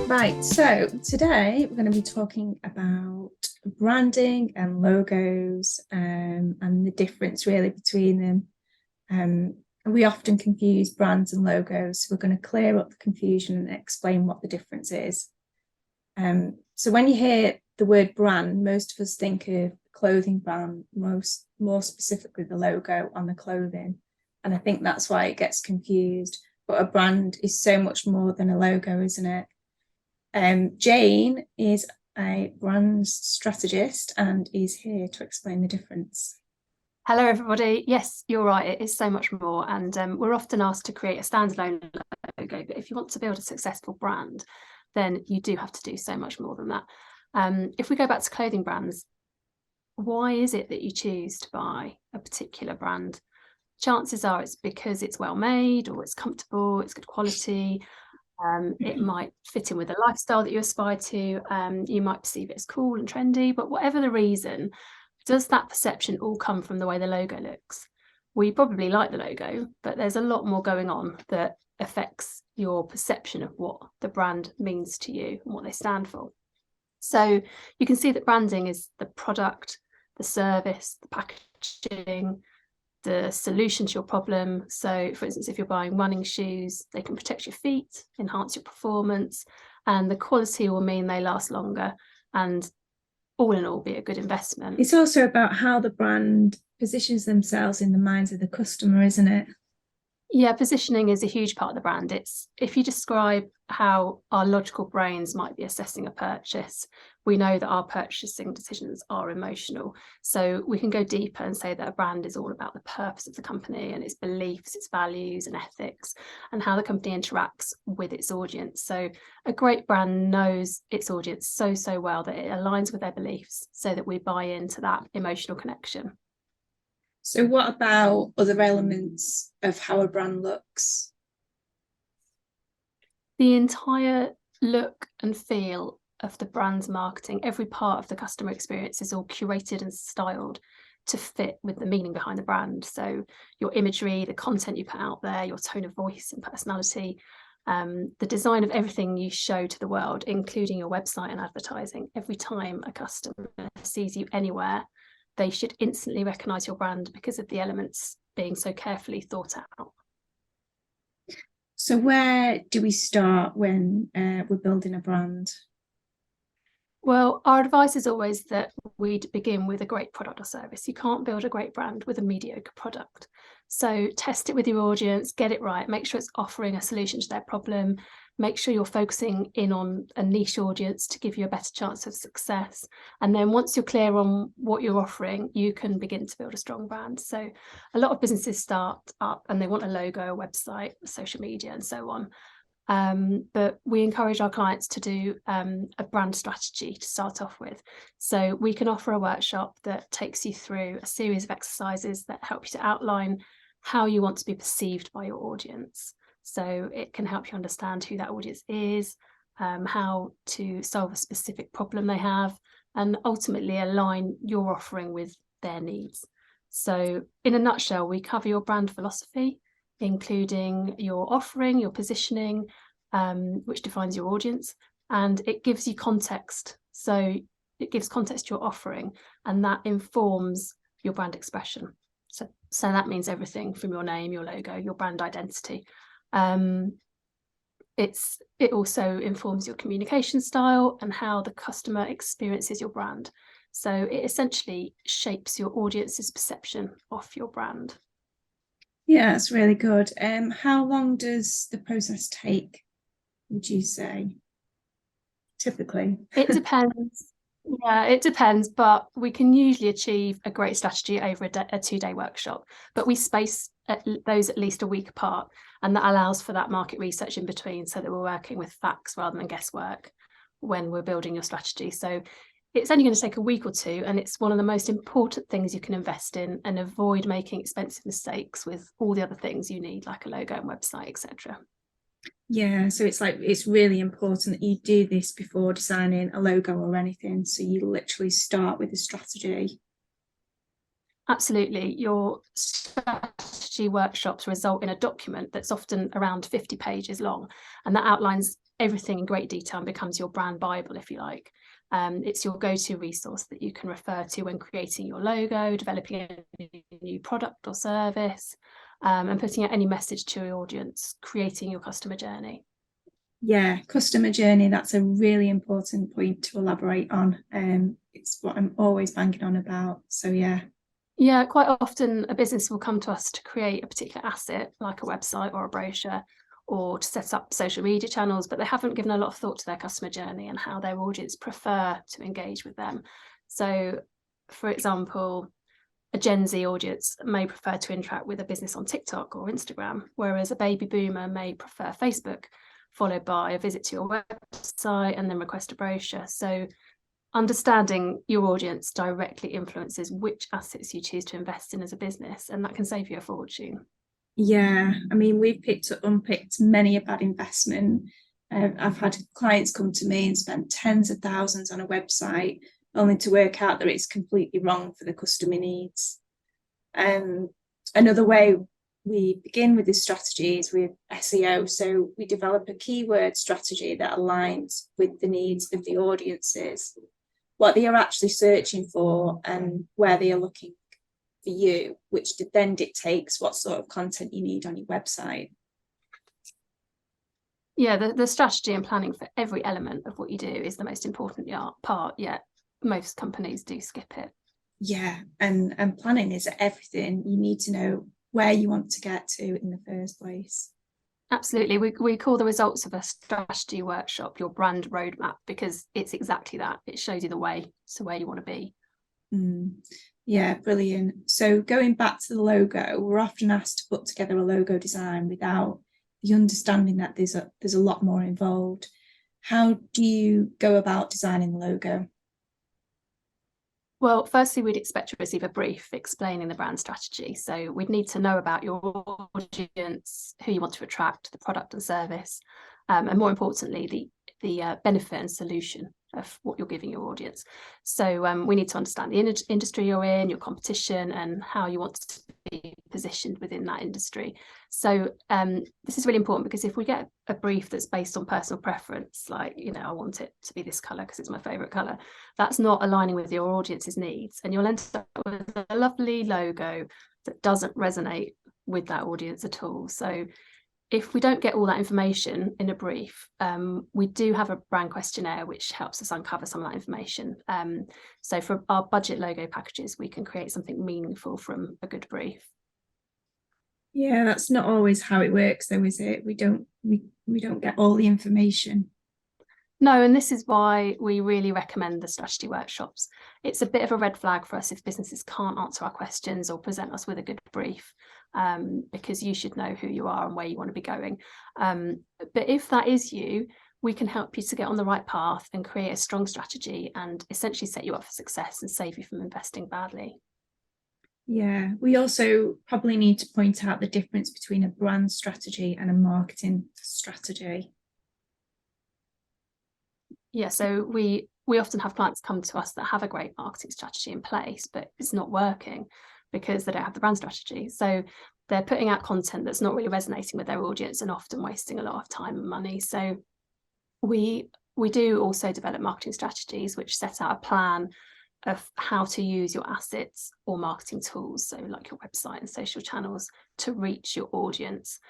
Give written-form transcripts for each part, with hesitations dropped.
Right, so today we're going to be talking about branding and logos, and the difference really between them. We often confuse brands and logos, so we're going to clear up the confusion and explain what the difference is. So when you hear the word brand, most of us think of clothing brand, more specifically the logo on the clothing. And I think that's why it gets confused. But a brand is so much more than a logo, isn't it? Jane is a brand strategist and is here to explain the difference. Hello, everybody. Yes, you're right. It is so much more. And we're often asked to create a standalone logo. But if you want to build a successful brand, then you do have to do so much more than that. If we go back to clothing brands, why is it that you choose to buy a particular brand? Chances are it's because it's well made, or it's comfortable, it's good quality. It might fit in with the lifestyle that you aspire to. You might perceive it as cool and trendy, but whatever the reason, does that perception all come from the way the logo looks? Well, you probably like the logo, but there's a lot more going on that affects your perception of what the brand means to you and what they stand for. So you can see that branding is the product, the service, the packaging, the solution to your problem. So, for instance, if you're buying running shoes, they can protect your feet, enhance your performance, and the quality will mean they last longer and all in all be a good investment. It's also about how the brand positions themselves in the minds of the customer, isn't it? Yeah, positioning is a huge part of the brand. It's if you describe how our logical brains might be assessing a purchase, we know that our purchasing decisions are emotional. So we can go deeper and say that a brand is all about the purpose of the company and its beliefs, its values and ethics, and how the company interacts with its audience. So a great brand knows its audience so well that it aligns with their beliefs so that we buy into that emotional connection. So what about other elements of how a brand looks? The entire look and feel of the brand's marketing, every part of the customer experience is all curated and styled to fit with the meaning behind the brand. So your imagery, the content you put out there, your tone of voice and personality, the design of everything you show to the world, including your website and advertising. Every time a customer sees you anywhere, they should instantly recognize your brand because of the elements being so carefully thought out. So where do we start when we're building a brand? Well, our advice is always that we'd begin with a great product or service. You can't build a great brand with a mediocre product. So test it with your audience, get it right, make sure it's offering a solution to their problem, make sure you're focusing in on a niche audience to give you a better chance of success. And then once you're clear on what you're offering, you can begin to build a strong brand. So a lot of businesses start up and they want a logo, a website, social media, and so on. But we encourage our clients to do a brand strategy to start off with. So we can offer a workshop that takes you through a series of exercises that help you to outline how you want to be perceived by your audience. So it can help you understand who that audience is, how to solve a specific problem they have, and ultimately align your offering with their needs. So in a nutshell, we cover your brand philosophy, including your offering, your positioning, which defines your audience, and it gives you context. So it gives context to your offering, and that informs your brand expression. So that means everything from your name, your logo, your brand identity. It also informs your communication style and how the customer experiences your brand. So it essentially shapes your audience's perception of your brand. Yeah, it's really good. How long does the process take, would you say, typically? It depends. Yeah, it depends, but we can usually achieve a great strategy over a 2-day workshop. But we space those at least a week apart, and that allows for that market research in between so that we're working with facts rather than guesswork when we're building your strategy. So it's only going to take a week or two, and it's one of the most important things you can invest in and avoid making expensive mistakes with all the other things you need, like a logo and website, etc. Yeah, so it's really important that you do this before designing a logo or anything. So you literally start with a strategy. Absolutely. Your strategy workshops result in a document that's often around 50 pages long, and that outlines everything in great detail and becomes your brand Bible, if you like. It's your go-to resource that you can refer to when creating your logo, developing a new product or service, and putting out any message to your audience, creating your customer journey. Yeah, customer journey, that's a really important point to elaborate on. It's what I'm always banging on about. So yeah. Yeah, quite often a business will come to us to create a particular asset, like a website or a brochure, or to set up social media channels, but they haven't given a lot of thought to their customer journey and how their audience prefer to engage with them. So, for example, a Gen Z audience may prefer to interact with a business on TikTok or Instagram, whereas a baby boomer may prefer Facebook, followed by a visit to your website and then request a brochure. So understanding your audience directly influences which assets you choose to invest in as a business, and that can save you a fortune. Yeah, I mean, we've unpicked many a bad investment. I've had clients come to me and spend tens of thousands on a website only to work out that it's completely wrong for the customer needs. Another way we begin with this strategy is with SEO. So we develop a keyword strategy that aligns with the needs of the audiences, what they are actually searching for and where they are looking for you, which then dictates what sort of content you need on your website. Yeah, the strategy and planning for every element of what you do is the most important part, yet most companies do skip it. Yeah, and planning is everything. You need to know where you want to get to in the first place. Absolutely. We call the results of a strategy workshop your brand roadmap, because it's exactly that. It shows you the way to where you want to be. Yeah, brilliant. So going back to the logo, we're often asked to put together a logo design without the understanding that there's a lot more involved. How do you go about designing the logo? Well, firstly, we'd expect to receive a brief explaining the brand strategy. So we'd need to know about your audience, who you want to attract, the product and service, and more importantly, the benefit and solution of what you're giving your audience. So we need to understand the industry you're in, your competition, and how you want to be positioned within that industry. So this is really important, because if we get a brief that's based on personal preference, like, I want it to be this color because it's my favorite color, that's not aligning with your audience's needs, and you'll end up with a lovely logo that doesn't resonate with that audience at all. So if we don't get all that information in a brief, we do have a brand questionnaire which helps us uncover some of that information. So for our budget logo packages, we can create something meaningful from a good brief. Yeah, that's not always how it works though, is it? We don't get all the information. No, and this is why we really recommend the strategy workshops. It's a bit of a red flag for us if businesses can't answer our questions or present us with a good brief, because you should know who you are and where you want to be going. But if that is you, we can help you to get on the right path and create a strong strategy and essentially set you up for success and save you from investing badly. Yeah, we also probably need to point out the difference between a brand strategy and a marketing strategy. Yeah, so we often have clients come to us that have a great marketing strategy in place, but it's not working because they don't have the brand strategy. So they're putting out content that's not really resonating with their audience and often wasting a lot of time and money. So we do also develop marketing strategies which set out a plan of how to use your assets or marketing tools, so like your website and social channels, to reach your audience.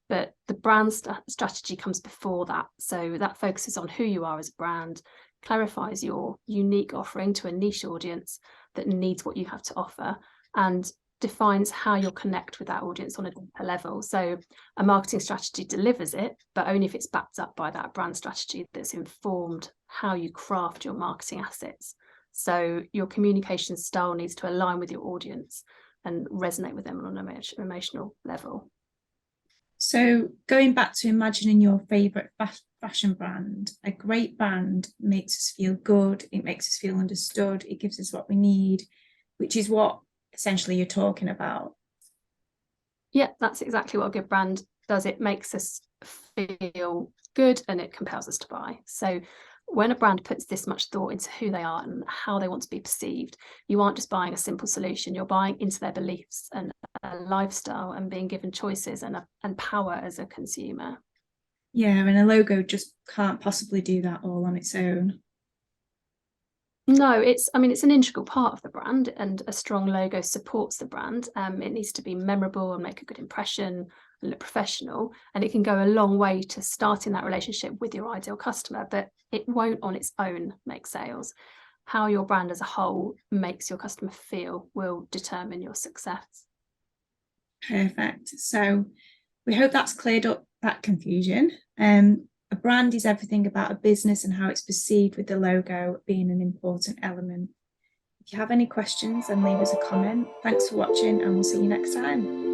But the brand strategy comes before that. So that focuses on who you are as a brand, clarifies your unique offering to a niche audience that needs what you have to offer, and defines how you'll connect with that audience on a deeper level. So a marketing strategy delivers it, but only if it's backed up by that brand strategy that's informed how you craft your marketing assets. So your communication style needs to align with your audience and resonate with them on an emotional level. So going back to imagining your favorite fashion brand, a great brand makes us feel good. It makes us feel understood. It gives us what we need, which is what essentially you're talking about. Yeah, that's exactly what a good brand does. It makes us feel good and it compels us to buy. So When a brand puts this much thought into who they are and how they want to be perceived, you aren't just buying a simple solution, you're buying into their beliefs and a lifestyle and being given choices and power as a consumer. Yeah, and a logo just can't possibly do that all on its own. No, it's an integral part of the brand, and a strong logo supports the brand. It needs to be memorable and make a good impression and look professional, and it can go a long way to starting that relationship with your ideal customer, but it won't on its own make sales. How your brand as a whole makes your customer feel will determine your success. Perfect. So we hope that's cleared up that confusion. A brand is everything about a business and how it's perceived, with the logo being an important element. If you have any questions, then leave us a comment. Thanks for watching, and we'll see you next time.